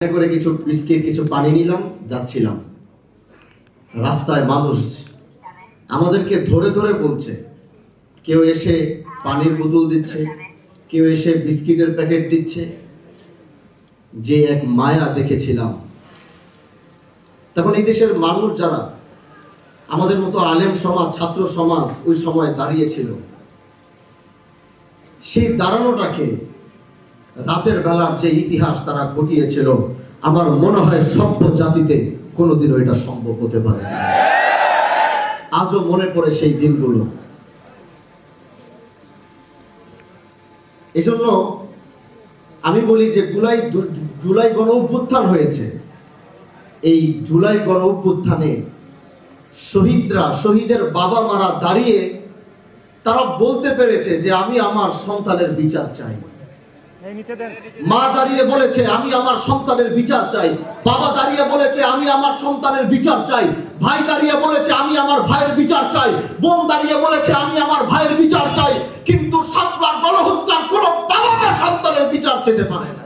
করে কিছু বিস্কিট কিছু পানি নিলাম, যাচ্ছিলাম। রাস্তায় মানুষ আমাদেরকে ধরে ধরে বলছে, কেউ এসে পানির বোতল দিচ্ছে, কেউ এসে বিস্কিটের প্যাকেট দিচ্ছে। যে এক মায়া দেখেছিলাম। তখন এই দেশের মানুষ যারা আমাদের মতো আলেম সমাজ, ছাত্র সমাজ ওই সময় দাঁড়িয়েছিল, সেই দাঁড়ানোটাকে রাতের বেলার যে ইতিহাস তারা ঘটিয়েছিল, আমার মনে হয় সভ্য জাতিতে কোনোদিনও এটা সম্ভব হতে পারে না। আজও মনে পড়ে সেই দিনগুলো। এজন্য আমি বলি যে জুলাই গণ অভ্যুত্থান হয়েছে। এই জুলাই গণ অভ্যুত্থানে শহীদের বাবা মারা দাঁড়িয়ে তারা বলতে পেরেছে যে আমি আমার সন্তানের বিচার চাই। মা দাঁড়িয়ে বলেছে আমি আমার সন্তানের বিচার চাই, বাবা দাঁড়িয়ে বলেছে আমি আমার সন্তানের বিচার চাই, ভাই দাঁড়িয়ে বলেছে আমি আমার ভাইয়ের বিচার চাই, বোন দাঁড়িয়ে বলেছে আমি আমার ভাইয়ের বিচার চাই। কিন্তু শাপলার গণহত্যার কোন বাবা মা সন্তানের বিচার চেতে পারে না।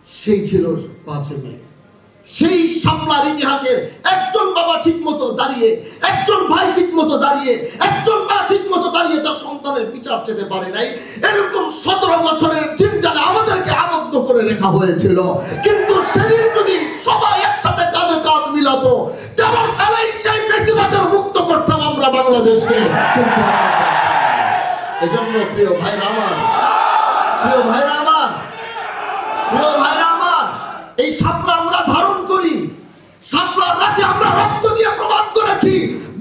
সেই ছিল 5 মে। সেই শাপলার ইতিহাসের একজন বাবা ঠিক মতো দাঁড়িয়ে, একজন ভাই ঠিক মতো দাঁড়িয়ে, একজন মা ঠিক মতো দাঁড়িয়ে তার সন্তানের বিচার চেতে পারে নাই। এরকম 17 বছরের জিনজালে আমাদেরকে আবদ্ধ করে রাখা হয়েছিল। কিন্তু সেদিন যদি সবাই একসাথে কাঁধে কাঁধ মিলাতো, 13 সালেই সেই ফ্যাসিবাদের মুক্ত করতাম আমরা বাংলাদেশকে। কিন্তু এজন্য প্রিয় ভাইরা আমার, প্রিয় ভাইরা আমার, প্রিয় ভাইরা আমার, এই শাপলা আমরা ধারণ করি। শাপলার রাতে আমরা রক্ত দিয়ে প্রমাণ করেছি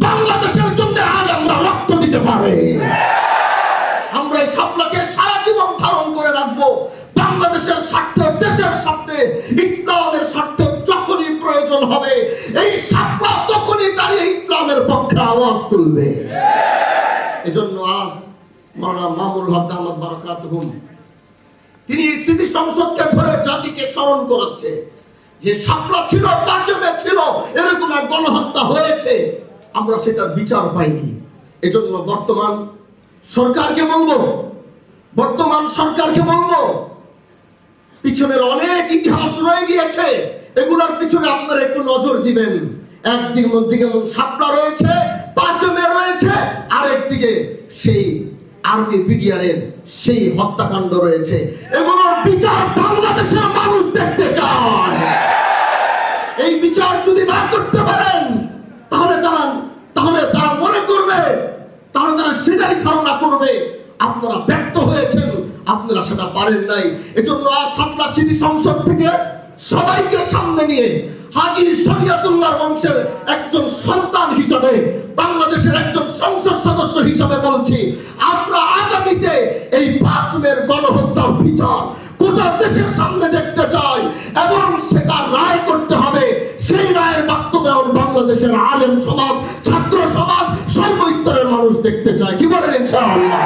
বাংলাদেশের জন্য আজ আমরা রক্ত দিতে পারি। আমরা এই শাপলাকে সারা জীবন ধারণ করে রাখবো। বাংলাদেশের স্বার্থে, দেশের স্বার্থে, ইসলামের স্বার্থে যখনই প্রয়োজন হবে এই শাপলা তখনই দাঁড়িয়ে ইসলামের পক্ষে আওয়াজ তুলবে। এজন্য আজ মাওলানা মামুনুল হক দামাত বারাকাতুহুম তিনি স্মৃতি সংসদকে ধরে জাতিকে স্মরণ করাচ্ছে যে শাপলা ছিল, 5 মে ছিল, এরকম এক গণহত্যা হয়েছে, আমরা সেটার বিচার পাইনি। এজন্য বর্তমান সরকারকে বলবো পিছনের অনেক ইতিহাস রয়ে গিয়েছে, এগুলোর পিছনে আপনারা একটু নজর দিবেন। একদিকে যেমন শাপলা রয়েছে, 5 মে রয়েছে, আরেকদিকে সেই আর্মি বিডিআরের সেই হত্যাকাণ্ড রয়েছে। এগুলোর বিচার বাংলাদেশের মানুষ দেখতে চায়। এই বিচার যদি না করতে পারেন তাহলে তারা মনে করবে, তারা সেটাই ধারণা করবে আপনারা ব্যর্থ হয়েছেন, আপনারা সেটা পারেন নাই। এজন্য আজ শাপলা স্মৃতি সংসদ থেকে সবাইকে সামনে নিয়ে হাজী শরিয়তুল্লাহর বংশের একজন সন্তান হিসাবে, বাংলাদেশের একজন সংসদ সদস্য হিসাবে বলছি, আমরা আগামীতে এই 5 মের গণহত্যার বিচার গোটা দেশের সামনে দেখতে চাই এবং সেটা রায় করতে হবে। সেই রায়ের বাস্তবায়ন বাংলাদেশের আলেম সমাজ, ছাত্র সমাজ, সর্বস্তরের মানুষ দেখতে চায়। কি বলেন ইনশাআল্লাহ?